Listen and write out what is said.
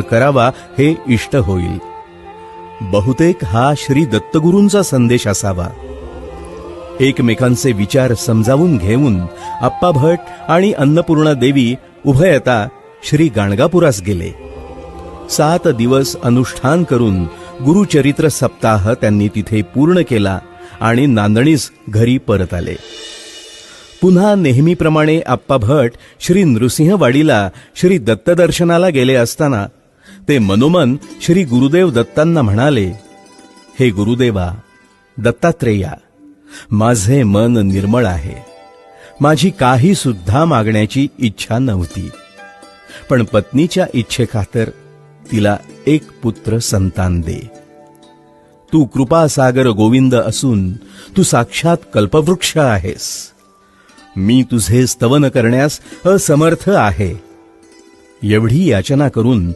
करावा हे इष्ट होईल. बहुतेक हा श्री दत्तगुरूंचा संदेश असावा. एकमेकांचे विचार समजावून घेऊन आप्पा भट आणि अन्नपूर्णा देवी उभयता श्री गाणगापुरास गेले. 7 दिवस अनुष्ठान करून गुरुचरित्र सप्ताह त्यांनी तिथे पूर्ण केला आणि नांदणीस घरी परत आले. पुन्हा नेहमीप्रमाणे आप्पा भट श्री नृसिंहवाडीला श्री दत्तदर्शनाला गेले असताना ते मनोमन श्री गुरुदेव दत्तांना म्हणाले, हे गुरुदेवा दत्तात्रेया, माझे मन निर्मळ आहे. माझी काही सुद्धा मागण्याची इच्छा नव्हती, पण पत्नीच्या इच्छेखातर तिला एक पुत्र संतान दे. तू कृपासागर गोविंद असून तू साक्षात कल्पवृक्ष आहेस. मी तुझे स्तवन करण्यास असमर्थ आहे. एवढी याचना करून